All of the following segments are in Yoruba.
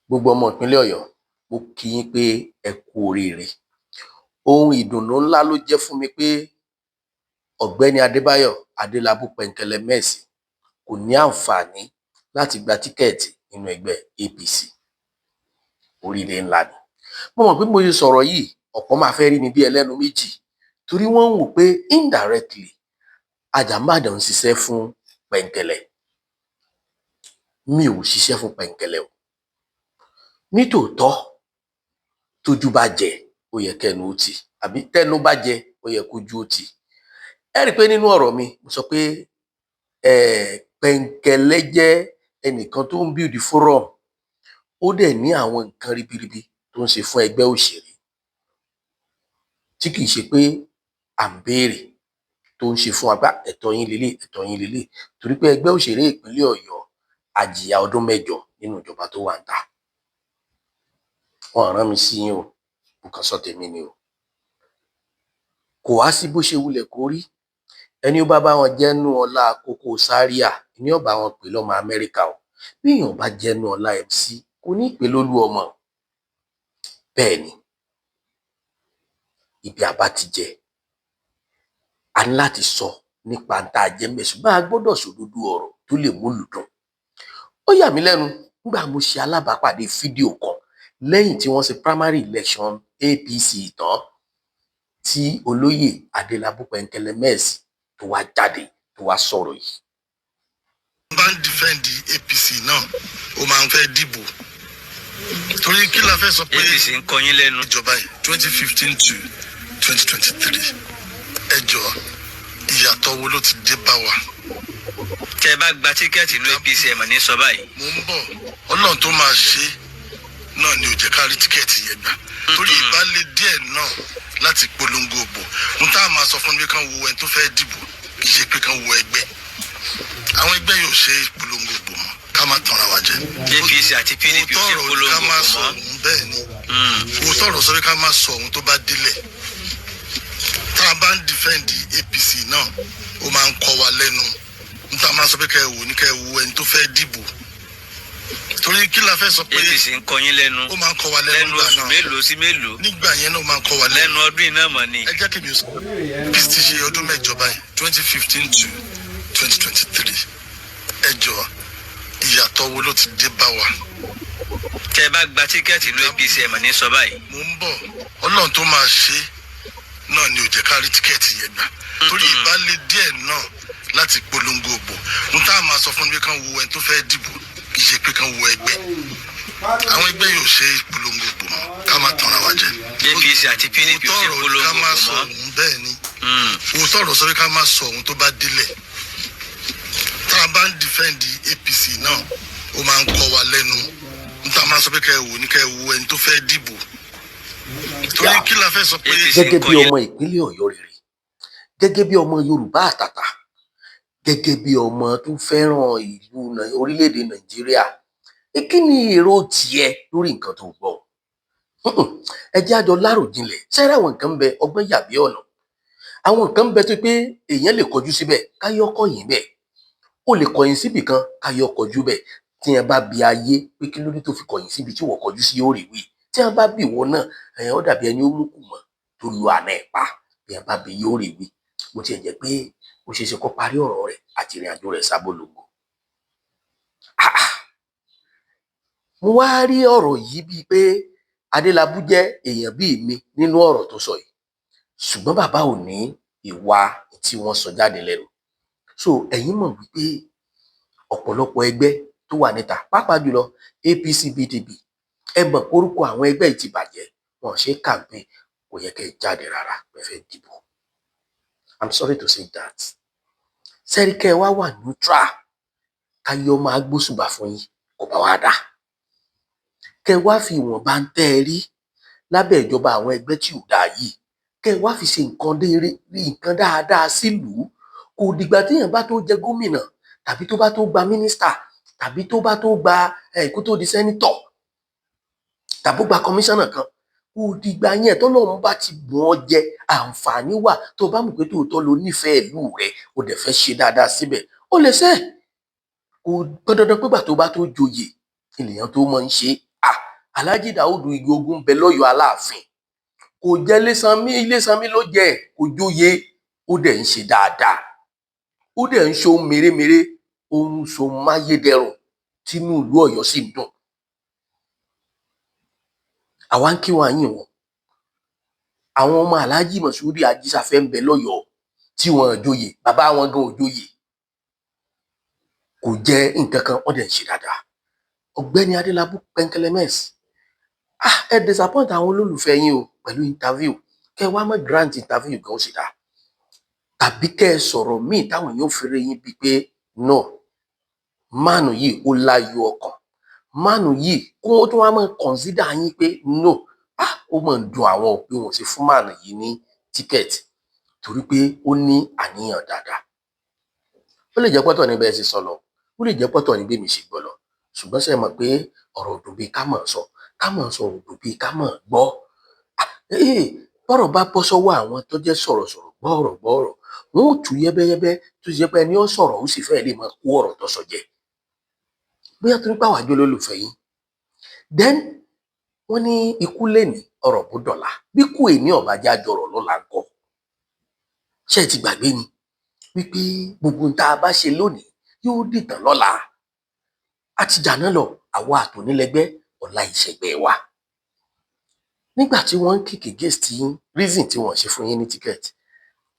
Gbogbo ọmọ ìpínlẹ̀ Ọ̀yọ́, mo kí yín pé ẹ kú oríire. Ohun ìdùnnú ńlá ló jẹ́ fún mi pé ọ̀gbẹ́ni Adébáyọ̀ Adélábù Pẹ̀nkẹlẹmẹ́sì kò ní àǹfààní láti gba tíkẹ́ẹ̀tì nínú ẹgbẹ́ APC. Oríire ńlá ni. Mo mọ̀ pé mo ṣe sọ̀rọ̀ yìí, ọ̀pọ̀ máa fẹ́ rí mi bí ẹlẹ́nu méjì torí wọ́n ń wò pé indirectly Ajàmbàdàn ń ṣiṣẹ́ fún Pẹ̀nkẹlẹ. Mi ò ṣiṣẹ́ fún Pẹ̀nkẹlẹ o. Nítòótọ́ tójú bá jẹ ó yẹ kẹnu ó tì, àbí tẹnu bá jẹ ó yẹ kójú ó tì. Ẹ rí i pé nínú ọ̀rọ̀ mi mo sọ pé Pẹ̀nkẹlẹ jẹ́ ẹnìkan tó ń build forum, ó dẹ̀ ní àwọn nǹkan ribiribi tó ń ṣe fún ẹgbẹ́ òṣèré tí kì í ṣe pé à ń béèrè, tó ń ṣe fún agbá ẹ̀tọ́ yín lélẹ̀, ẹ̀tọ́ yín lélẹ̀, torí pé ẹgbẹ́ òṣèré ìpínlẹ̀ Ọ̀yọ́ àjìyà ọdún 8 nínú ìjọba tó wà ń ta. Wọ́n rán mi sí yín o, mo kàn sọ tèmi ni o. Kò wá sí bó ṣe wulẹ̀ kó rí, ẹni ó bá wọn jẹ́nu ọlá Koko Zaria ni ó bá wọn pè lọ́mọ Amẹ́ríkà o. Bí èèyàn bá jẹ́nu ọlá MC kò ní pè lólú ọmọ. Bẹ́ẹ̀ ni, ibi àbá ti jẹ a ní láti sọ nípa tá a jẹ mẹ́, ṣùgbọ́n a gbọ́dọ̀ sòdodo ọ̀rọ̀ tó lè múlù dùn. Ó yà mí lẹ́nu nígbà mo ṣe alábàápàdé fídíò kan lẹ́yìn tí wọ́n ṣe primary election APC tán, tí olóyè Adélábù Pẹ̀nkẹlẹmẹ́sì tó wá jáde tó wá sọ̀rọ̀ yìí. Bá ń dìfẹ́ǹdì APC náà ó máa ń fẹ́ dìbò torí kí la fẹ́ sọ pé APC ń kọyín lẹ́nu ìjọba yìí 2015 to 2023 ẹ jọ ìyàtọ̀ wo ló ti dé bá wa. Tẹ́ bá gba tíkẹ́ẹ̀tì inú APC ẹ̀ mọ̀ ní sọ báyìí. Mo ń bọ̀ Ọlọ́run tó máa ṣe náà ni ò jẹ́ ká rí tíkẹ́ẹ̀tì yẹn gbà torí ìbálẹ̀ díẹ̀ náà láti polongo òbò n tá a máa sọ fún mi kán wo ẹni tó fẹ́ dìbò kì í ṣe pé kán wo ẹgbẹ́. Àwọn ẹgbẹ́ yóò ṣe polongo òbò mọ́ ká má tanra wa jẹ. APC àti PDP ṣe polongo òbò mọ́. Bẹ́ẹ̀ ni mo tọrọ sọ pé ká má sọ ohun tó bá délẹ̀. Tá a bá ń dìfẹ́ǹdì APC náà ó máa ń kọ́ wa lẹ́nu n tá a máa sọ pé kẹ́ ẹ wò ní kẹ́ ẹ wo ẹni tó fẹ́ dìbò torí kí la fẹ́ sọ pé APC ń kọyín lẹ́nu ó máa ń kọ́ wa lẹ́nu oṣù mélòó sí mélòó nígbà yẹn náà ó máa ń kọ́ wa lẹ́nu ọdún iná mọ̀ ni. ẹ jẹ́ kí mi sọ APC ti ṣe ọdún 8 báyìí 2015 to 2023 ẹ jọ ìyàtọ̀ wo ló ti dé bá wa. Tẹ́ bá gba tíkẹ́ẹ̀tì inú APC ẹ̀ mọ̀ ní sọ báyìí. Mo ń bọ̀ Ọlọ́run tó máa ṣe náà ni ò jẹ́ ká rí tíkẹ́ẹ̀tì yẹn gbà torí ìbálẹ̀ díẹ̀ náà láti polongo òbò n tá a máa sọ fún mi kán wo ẹni tó fẹ́ dìbò kì í ṣe pé kán wo ẹgbẹ́. Àwọn ẹgbẹ́ yóò ṣe polongo òbò mọ́ ká má tanra wa jẹ. APC àti PDP ṣe polongo òbò mọ́. Bẹ́ẹ̀ ni mo tọrọ sọ pé ká má sọ ohun tó bá délẹ̀. Tá a bá ń dìfẹ́ǹdì APC náà ó máa ń kọ́ wa lẹ́nu n tá a máa sọ pé kẹ́ ẹ wò ní kẹ́ ẹ wo ẹni tó fẹ́ dìbò torí kí la fẹ́ sọ pé. Gẹ́gẹ́ bí ọmọ ìpínlẹ̀ Ọ̀yọ́ rere, gẹ́gẹ́ bí ọmọ Yorùbá àtàtà, gẹ́gẹ́ bí ọmọ tó fẹ́ràn ìlú orílẹ̀-èdè Nàìjíríà, kí ni èrò tiẹ̀ lórí nǹkan tó gbọ́? Ẹ jẹ́ àjọ láròjinlẹ̀, ṣẹ́rẹ́ àwọn nǹkan ń bẹ ọgbọ́n yàbí ọ̀nà. Àwọn nǹkan ń bẹ tó pé èèyàn lè kọjú síbẹ̀ káyọ́ kọ̀yìn bẹ́ẹ̀, ó lè kọ̀yìn síbì kan káyọ́ kọjú bẹ́ẹ̀. Tí ẹ bá bi ayé pé kí ló dé tó fi kọ̀yìn síbi tí wọ́n kọjú sí yóò rí wí. Tí ẹ bá bi ìwọ náà ó dàbí ẹni ó mú kù mọ́ tó lu àná ẹ̀ pa, bí ẹ bá bi yóò rí wí. Bó tiẹ̀ jẹ́ pé ó ṣeé ṣe kó parí ọ̀rọ̀ rẹ̀ àti ìrìn àjò rẹ̀ sábòlógo. Mo wá rí ọ̀rọ̀ yìí bíi pé Adélábù jẹ́ èèyàn bíi mi nínú ọ̀rọ̀ tó sọ yìí, ṣùgbọ́n bàbá ò ní ìwà tí wọ́n sọ jáde lẹ́nu. So ẹ̀yin mọ̀ wípé ọ̀pọ̀lọpọ̀ ẹgbẹ́ tó wà níta, pàápàá jùlọ APC PDP, ẹ mọ̀ orúkọ àwọn ẹgbẹ́ yìí ti bàjẹ́, wọn ṣe campaign, kò yẹ kẹ́ ẹ jáde rárá pé fẹ́ dìbò. I'm sorry to say that. Sẹ́ríkẹ́ wá wà neutral, káyọ́ máa gbósùbà fún yín kò bá wá dà. Kẹ́ wá fi ìwọ̀nba ń tẹ́ ẹ rí lábẹ́ ìjọba àwọn ẹgbẹ́ tí ò dáa yìí, kẹ́ wá fi ṣe nǹkan dáadáa sílùú. Kò dìgbà téèyàn bá tó jẹ gómìnà tàbí tó bá tó gba mínísítà tàbí tó bá tó gba kó tó di sẹ́nítọ̀ tàbí ó gba kọmíṣánná kan, kò dìgbà yẹn tọ́lọ́run bá ti bùn ọ́ jẹ àǹfààní wà tó bá mọ̀ pé tòótọ́ lo nífẹ̀ẹ́ ìlú rẹ̀ o dẹ̀ fẹ́ ṣe dáadáa síbẹ̀ ó lè ṣe. Kò pọn dandan pé gbà tó bá tó joyè ènìyàn tó mọ̀ ń ṣe Alhaji Daudu Igbogun bẹ lọ́yọ̀ọ́ Aláàfin, kò jẹ́ Ilésanmí ló jẹ́, kò jóyè, ó dẹ̀ ń ṣe dáadáa, ó dẹ̀ ń ṣe ohun mèremère, ó ń ṣe ohun máyédẹrùn tínú ìlú Ọ̀yọ́ sì ń dùn. Àwa ń kí wọn yìn wọn. Àwọn ọmọ Alhaji Moshood Ajísáfẹ́ ń bẹ lọ́yọ̀ọ́ tí wọn ò jóyè, bàbá wọn gan ò jóyè, kò jẹ́ nǹkan kan, wọ́n dẹ̀ ń ṣe dáadáa. Ọ̀gbẹ́ni Adélabú Pẹ̀nkẹ́lẹ́mẹ́s, ẹ disappoint àwọn olólùfẹ́ yín o pẹ̀lú interview, kẹ wá mọ́ grant interview gan ó sì dáa, tàbí kẹ ẹ sọ̀rọ̀ míì táwọn èèyàn fèrè yín bíi pé no, mánu yìí ó láyọ̀ ọkàn, mánu yìí kó tó wá mọ́ consider yín pé no, ó mọ̀ ń dùn àwọn òpin wọn sí fún mánu yìí ní tíkẹ́ẹ̀tì torí pé ó ní àníyàn dáadáa. Ó lè jẹ́ pọ́tọ̀ ní bẹ́ẹ̀ ṣe sọ lọ, ó lè jẹ́ pọ́tọ̀ ní bí mi ṣe gbọ́ lọ, ṣùgbọ́n ṣe mọ̀ pé ọ̀rọ̀ òdùn bíi ká mọ̀ sọ, ká mọ̀ sọ òdùn bíi ká mọ̀ gbọ́. Bọ́rọ̀ bá bọ́ sọ́wọ́ àwọn tó jẹ́ sọ̀rọ̀sọ̀rọ̀ gbọ́ọ̀rọ̀, wọn ò tú yẹ́bẹ́yẹ́bẹ́ tó ṣe pé ẹni ó sọ̀rọ̀ ó sì fẹ́ẹ́ lè máa kó ọ̀rọ̀ tó sọ jẹ. Bóyá tó nípa àwàjọ olólùfẹ́ yín. Then wọ́n ní ikú lẹ́ni ọ̀rọ̀ bó dọ̀la, bí kú èní ọ̀bàjá jọrọ̀ lọ́la ń kọ́. Ṣé ẹ ti gbàgbé ni wípé gbogbo ń tá a bá ṣe lónìí yóò dìtàn lọ́la. A ti jà náà lọ, àwa àtònílẹgbẹ́ ọ̀la ìṣẹ̀gbẹ́ wa. Nígbà tí wọ́n ń kìkì against yín, reason tí wọ́n ṣe fún yín ní tíkẹ́ẹ̀tì,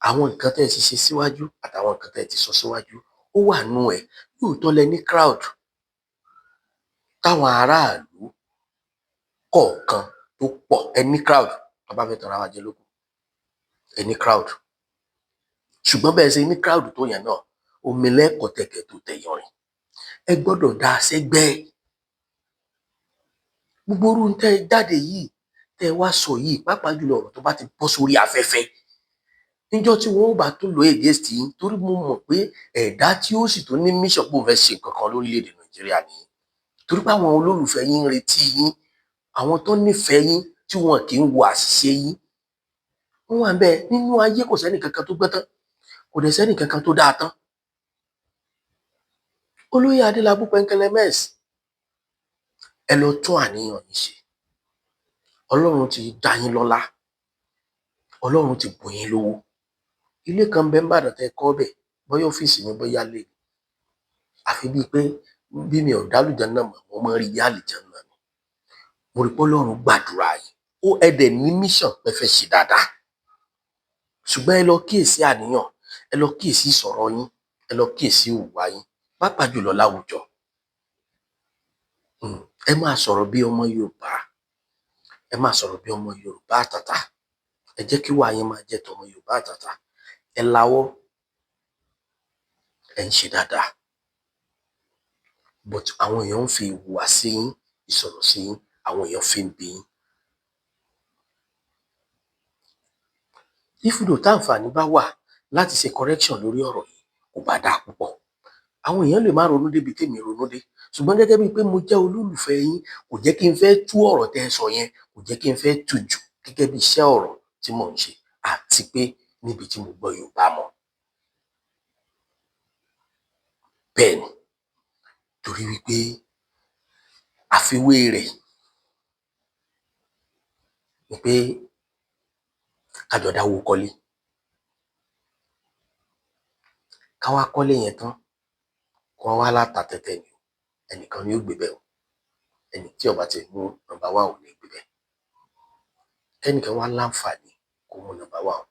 àwọn nǹkan tẹ́ ẹ ti ṣe síwájú àtàwọn nǹkan tẹ́ ẹ ti sọ síwájú ó wà nú ẹ̀. Lóòótọ́ lẹ ní crowd táwọn aráàlú kọ̀ọ̀kan tó pọ̀, ẹ ní crowd tó bá fẹ́ tanra wa jẹ lókun, ẹ ní crowd, ṣùgbọ́n bẹ́ẹ̀ ṣe ní crowd tó yẹn náà, omi lẹ́kọ̀ọ́ tẹ̀kẹ̀ tó tẹ̀yàn rìn, ẹ gbọ́dọ̀ dá a sẹ́gbẹ́. Gbogbo orú ń tẹ́ ẹ jáde yìí, tẹ́ ẹ wá sọ yìí, pàápàá jùlọ ọ̀rọ̀ tó bá ti bọ́ sórí afẹ́fẹ́, níjọ́ tí wọ́n bá tún lò against yín, torí mo mọ̀ pé ẹ̀dá tí ó sì tún ní mission pé òun fẹ́ ṣe nǹkan kan lórílẹ̀‐èdè Nàìjíríà nìyí, torí pé àwọn olólùfẹ́ yín ń retí yín, àwọn tó nífẹ̀ẹ́ yín tí wọn kì í wo àṣìṣe yín, wọ́n wà bẹ́ẹ̀. Nínú ayé kò sẹ́nì kankan tó gbẹ́ tán, kò dẹ̀ sẹ́nì kankan tó dáa tán. Olóyè Adélabú Pẹ̀nkẹ́lẹ́mẹ́s, ẹ lọ tún àníyàn yín ṣe. Ọlọ́run ti dá yín lọ́lá, Ọlọ́run ti bùn yín lówó. Ilé kan bẹ́ẹ̀ ń bàdàn tẹ́ kọ́ bẹ̀, bóyá ọ́fíìsì ni bóyá lé, àfi bíi pé bí mi ò dálùjọ náà mọ̀, mo máa ń rí yálìjọ náà ni. Mo rí pé Ọlọ́run gbàdúrà yín, ó ẹ̀dẹ̀ ní mission pé fẹ́ ṣe dáadáa, ṣùgbọ́n ẹ lọ kíyèsí àníyàn, ẹ lọ kíyèsí ìsọ̀rọ̀ yín, ẹ lọ kíyèsí ìwà yín, pàápàá jùlọ láwùjọ. Ẹ máa sọ̀rọ̀ bí ọmọ Yorùbá, ẹ máa sọ̀rọ̀ bí ọmọ Yorùbá àtàtà, ẹ jẹ́ kí ìwà yín máa jẹ́ tọmọ Yorùbá àtàtà. Ẹ lawọ́, ẹ ń ṣe dáadáa, but àwọn èèyàn ń fi ìhùwà sí yín, ìsọ̀rọ̀ sí yín, àwọn èèyàn fi ń bí yín. Ifúdò táǹfààní bá wà láti ṣe correction lórí ọ̀rọ̀ yìí, kò bá dáa púpọ̀. Àwọn èèyàn lè má ronú débi tèmi ronú dé, ṣùgbọ́n gẹ́gẹ́ bíi pé mo jẹ́ olólùfẹ́ yín, kò jẹ́ kí n fẹ́ tú ọ̀rọ̀ tẹ́ ẹ sọ yẹn, kò jẹ́ kí n fẹ́ tú jù gẹ́gẹ́ bí iṣẹ́ ọ̀rọ̀ tí mò ń ṣe, àti pé níbi tí mo gbọ́ Yorùbá mọ̀. Bẹ́ẹ̀ ni, torí wípé àfiwé rẹ̀ ni pé kájọ dáwó kọ́lé, káwá kọ́lé yẹn tán, kó wá láta tẹ́tẹ́ ni, ẹnìkan ni ó gbé bẹ́ẹ̀ o, ẹni tí ọba ti mú nọ́mbà wá ò ní gbé bẹ́ẹ̀. Kẹ́nìkan wá láǹfààní kó mú nọ́mbà wá o,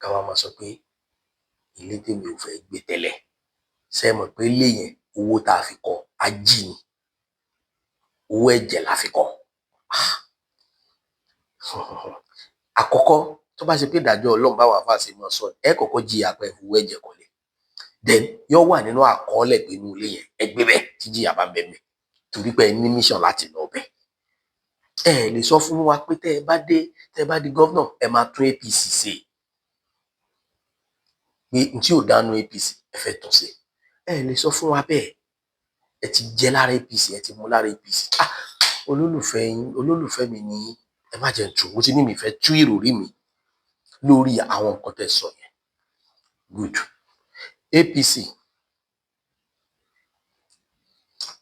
káwá máa sọ pé ilé tèmi ò fẹ́ gbé tẹ́lẹ̀, ṣé ẹ mọ̀ pé ilé yẹn owó tá a fi kọ́ ají ni, owó ẹ̀jẹ̀ la fi kọ́. Àkọ́kọ́ tó bá ṣe pé ìdájọ́ Ọlọ́run bá wà fáṣe mọ́ sọ, ẹ kọ́kọ́ jìyà pé owó ẹ̀jẹ̀ kọ́lé, then yóò wà nínú àkọọ́lẹ̀ pé inú ilé yẹn ẹ gbé bẹ́ẹ̀ tí jìyà bá bẹ́ẹ̀ bẹ́ẹ̀, torí pé ẹ ní mission láti lọ bẹ́ẹ̀. Ẹ lè sọ fún wa pé tẹ́ ẹ bá di gọ́vnà ẹ máa tún APC ṣe, pé n tí ò dánú APC ẹ fẹ́ tún ṣe. Ẹ lè sọ fún wa bẹ́ẹ̀, ẹ ti jẹ lára APC, ẹ ti mú lára APC. Olólùfẹ́ yín, olólùfẹ́ mi ni yín, ẹ má jẹ́ n tú, mo ti ní mi fẹ́ tú ìròrí mi lórí àwọn nǹkan tẹ́ sọ yẹn. Good. APC,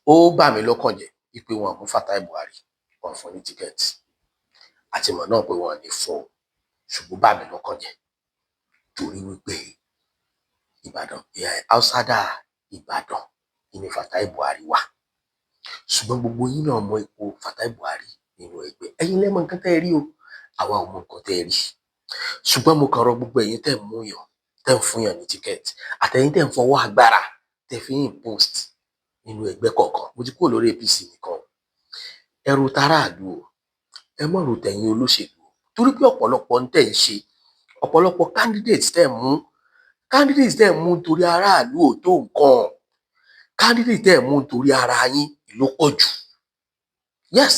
ó bà mí lọ́kàn jẹ́ wípé wọn mú Fatai Buhari, wọ́n fún ní tíkẹ́ẹ̀tì àti mọ̀ náà pé wọ́n ní fún un, ṣùgbọ́n bá mi lọ́kàn jẹ́ torí wípé Ìbàdàn outsider Ìbàdàn ní Fatai Buhari wà, ṣùgbọ́n gbogbo yín náà mọ ipò Fatai Buhari nínú ẹgbẹ́. Ẹ̀yin lẹ́mọ̀ nǹkan tẹ́ ẹ rí o, àwa ò mọ nǹkan tẹ́ ẹ rí, ṣùgbọ́n mo kàn rọ gbogbo ẹ̀yin tẹ́ ń mú yàn tẹ́ ń fún yàn ní tíkẹ́ẹ̀tì àtẹ̀yin tẹ́ ń fọwọ́ agbára tẹ́ fi ń post nínú ẹgbẹ́ kọ̀ọ̀kan. Mo ti kúrò lórí APC nìkan, ẹrù taráàlú o, ẹ mọ̀ rò tẹ̀yin olóṣèlú o, torí pé ọ̀pọ̀lọpọ̀ ń tẹ̀ ń ṣe, ọ̀pọ̀lọpọ̀ candidates tẹ́ ń mú torí aráàlú ò tó nǹkan, candidate tẹ́ ń mú torí ara yín ló pọ̀ jù. Yes,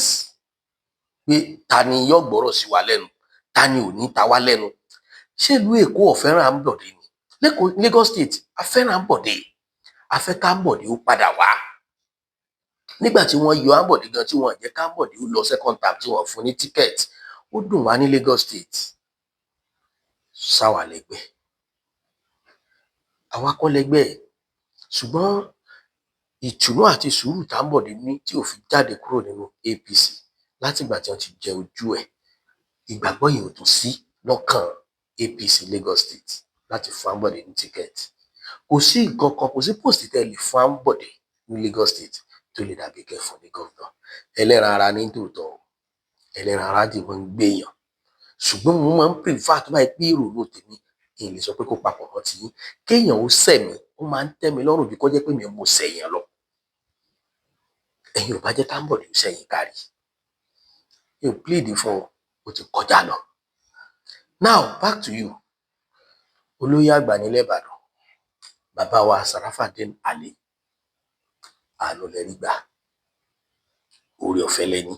pé ta ni yóò gbọ́rọ̀ sí wa lẹ́nu, ta ni ò ní ta wá lẹ́nu. Ṣé ìlú Èkó ò fẹ́ràn Ambode ni? Lagos State a fẹ́ràn Ambode, a fẹ́ ká Ambode ó padà wá. Nígbà tí wọ́n yọ Ambode gan, tí wọ́n jẹ́ ká Ambode ó lọ second term, tí wọ́n fún ní tíkẹ́ẹ̀tì, ó dùn wá ní Lagos State. Sáwà lẹ́gbẹ́, àwa kọ́ lẹ́gbẹ́, ṣùgbọ́n ìtùnú àti sùúrù tí Ambode ní tí ò fi jáde kúrò nínú APC látìgbà tí wọ́n ti jẹ ojú ẹ̀, ìgbàgbọ́ yìí ò tún sí lọ́kàn APC Lagos State láti fún Ambode ní tíkẹ́ẹ̀tì. Kò sí nǹkan kan, kò sí post tẹ́ lè fún Ambode ní Lagos State tó lè dàbí kẹfún ní gọ́vnà. Ẹlẹ́ran ara ní tòótọ́, ẹlẹ́ran ara dì wọ́n ń gbéyàn, ṣùgbọ́n mo máa ń prefer tó bá yẹ pé ìrònú tèmi kí n lè sọ pé kó papọ̀ mọ́ tiyín, kéèyàn ó sẹ̀ mí, ó máa ń tẹ́ mi lọ́rùn bí kò jẹ́ pé mi mo sẹ̀yìn lọ. Ẹ̀yin ò bá jẹ́ ká Ambode ó sẹ̀yìn kárí, mi ò plead fún ó ti kọjá lọ. Now back to you, olóyè àgbà nílẹ̀ Ìbàdàn, bàbá wa Sharafadeen Ali, àánú lẹ́rí gbà, oore ọ̀fẹ́ lẹ́ni.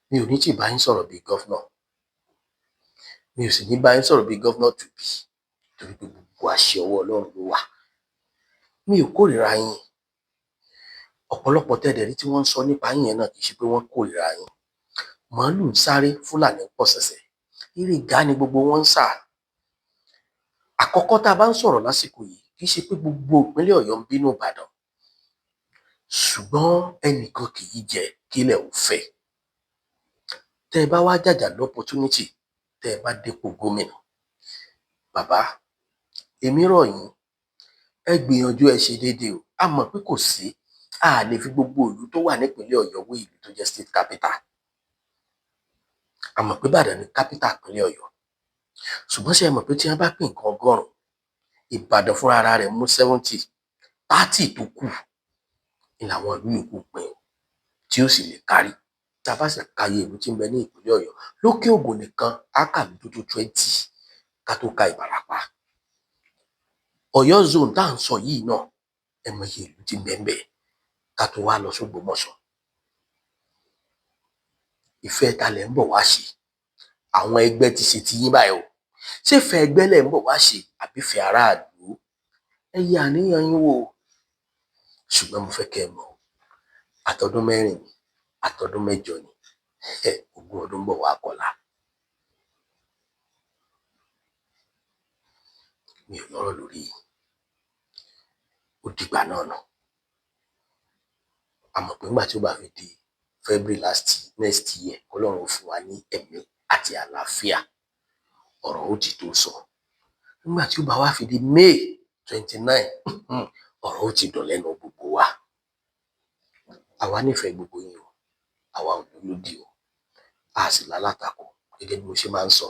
Mi ò ní tí bá yín sọ̀rọ̀ bíi gọ́fúnà, mi ò sì ní bá yín sọ̀rọ̀ bíi gọ́fúnà to be, torí pé gbogbo àṣẹ ọwọ́ Ọlọ́run ló wà. Mi ò kórìíra yín, ọ̀pọ̀lọpọ̀ tẹ́ẹ̀dẹ̀rí tí wọ́n ń sọ nípa yín yẹn náà kì í ṣe pé wọ́n kórìíra yín. Màálù ń sáré, Fúlàní ń pọ̀ sẹ̀sẹ̀, eré ìgá ni gbogbo wọn ń sà. Àkọ́kọ́ tá a bá ń sọ̀rọ̀ lásìkò yìí kì í ṣe pé gbogbo ìpínlẹ̀ Ọ̀yọ́ ń bínú Ìbàdàn, ṣùgbọ́n ẹnìkan kì í jẹ kílẹ̀ ò fẹ́. Tẹ́ ẹ bá wá jàjà l'opportunity, tẹ́ ẹ bá dépò gómìnà, bàbá èmi rọ̀ yín, ẹ gbìyànjú, ẹ ṣe déédéé o. A mọ̀ pé kò sí, a lè fi gbogbo ìlú tó wà nípínlẹ̀ Ọ̀yọ́ wé ìlú tó jẹ́ state capital. A mọ̀ pé Ìbàdàn ni capital ìpínlẹ̀ Ọ̀yọ́, ṣùgbọ́n ṣé ẹ mọ̀ pé tí wọ́n bá pín nǹkan 100, Ìbàdàn fúnra ara rẹ̀ mú 70, 30 tó kù ni làwọn ìlú yòókù pín o, tí ó sì lè kárí. Tá a bá sì káyé ìlú tí ń bẹ ní ìpínlẹ̀ Ọ̀yọ́, lókè Ògùn nìkan á kà ló tó 20 ká tó ka Ìbàràpá. Ọ̀yọ́ zone tá à ń sọ yìí náà, ẹ mọ iye ìlú tí ń bẹ ń bẹ ká tó wá lọ s'Ógbómọ̀ṣọ́. Ìfẹ́ ta lẹ̀ ń bọ̀ wá ṣe? Àwọn ẹgbẹ́ ti ṣe ti yín báyìí o. Ṣé ìfẹ́ ẹgbẹ́ lẹ̀ ń bọ̀ wá ṣe àbí ìfẹ́ aráàlú? Ẹ yẹ àníyàn yín wò. Ṣùgbọ́n mo fẹ́ kẹ́ ẹ mọ̀, àtọdún 4 ni, àtọdún 8 ni, 20 ọdún bọ̀ wá kọlà. Mi ò lọ́rọ̀ lórí yìí, ó dìgbà náà nà. A mọ̀ pé nígbà tí ó bá fi di February next year, Ọlọ́run fún wa ní ẹ̀mí àti àlàáfíà, ọ̀rọ̀ ó ti tó sọ. Nígbà tí ó bá wá fi di May 29, ọ̀rọ̀ ó ti dùn lẹ́nu gbogbo wa. Àwa nífẹ̀ẹ́ gbogbo yín o, àwa ò lòdì o, a sì lálátakò. Gẹ́gẹ́ bí mo ṣe máa ń sọ,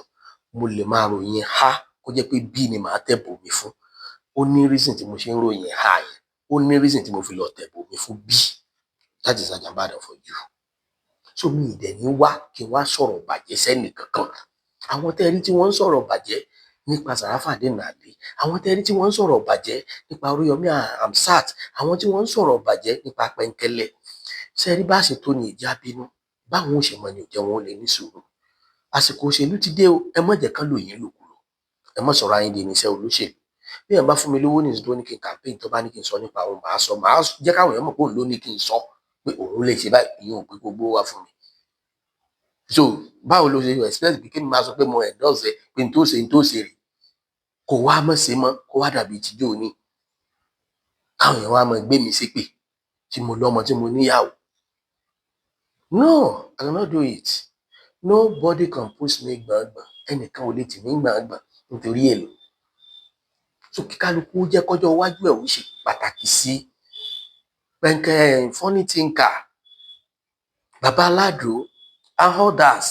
mo lè máa ròyìn ha kó jẹ́ pé B ni màá tẹ̀ bòmí fún. Ó ní reason tí mo ṣe ń ròyìn ha yẹn, ó ní reason tí mo fi lọ tẹ̀ bòmí fún B. That is Ajambade for you. So mi ì dẹ̀ ní wá kí n wá sọ̀rọ̀ bàjẹ́ sẹ́nì kankan. Àwọn tẹ́rí tí wọ́n ń sọ̀rọ̀ bàjẹ́ nípa Sharafadeen Ali, àwọn tẹ́rí tí wọ́n ń sọ̀rọ̀ bàjẹ́ nípa Oríyọmí Hamzat, àwọn tí wọ́n ń sọ̀rọ̀ bàjẹ́ nípa Pẹ̀nkẹ́lẹ̀, ṣẹ́rí bá ṣe tó ní ìjà bínú, báwọn ò ṣe mọ ní òjẹ́ wọn lè ní sùúrù. Àsìkò òṣèlú ti dé o, ẹ má jẹ́ kán lò yín lòkulò, ẹ má sọ̀rọ̀ ayé di irinṣẹ́ olóṣèlú. Bí ẹ bá fún mi lówó ní ìsìn tó ní kí n campaign, tó bá ní kí n sọ nípa òun, màá jẹ́ káwọn èèyàn mọ̀ pé òun ló ní kí n sọ pé òun lè ṣe báyìí, ìyẹn ò pé gbogbo wá fún mi. So báwo ló ṣe expect pé kí n máa sọ pé mo endorse pé n tó ṣe rè, kò wá mọ̀ ṣe mọ́, kó wá dàbí ìtìjú òní. Káwọn èèyàn wá mọ̀ gbé mi ṣépè tí mo lọ́mọ tí mo níyàwó. No, I cannot do it. Nobody can push me gbàngbàn. Ẹnìkan ò lè tì mí gbàngbàn nítorí èlò. So kí kálukú jẹ́ kọ́jọ́ iwájú ẹ̀ ó ṣe pàtàkì sí. Pẹ̀nkẹ́ funny thinker, Baba Aládò and others.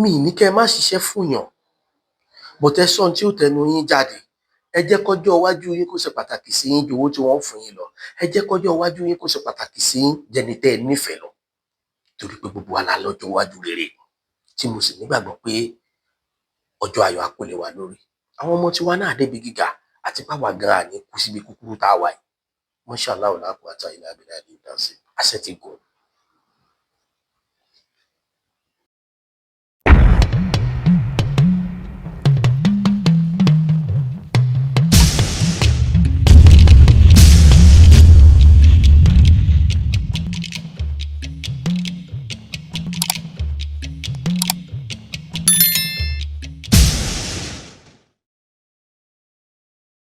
Mi ní kẹ́ ẹ má ṣiṣẹ́ fún yàn, but ẹ sọ ohun tí ó tẹnu yín jáde. Ẹ jẹ́ kọ́jọ́ iwájú yín kó ṣe pàtàkì sí yín ju owó tí wọ́n ń fún yín lọ. Ẹ jẹ́ kọ́jọ́ iwájú yín kó ṣe pàtàkì sí yín jẹni tẹ́ ẹ nífẹ̀ẹ́ lọ. Torí pé gbogbo wa la lọ́jọ́ iwájú rere tí mo sì nígbàgbọ́ pé ọjọ́ ayọ̀ á kó lé wa lórí. Àwọn ọmọ tiwa náà débi gíga àti páwa gan-an ní kú síbi kúkúrú tá a wà yìí. Mashallah la quwwata illa billahi àṣẹ ti gùn.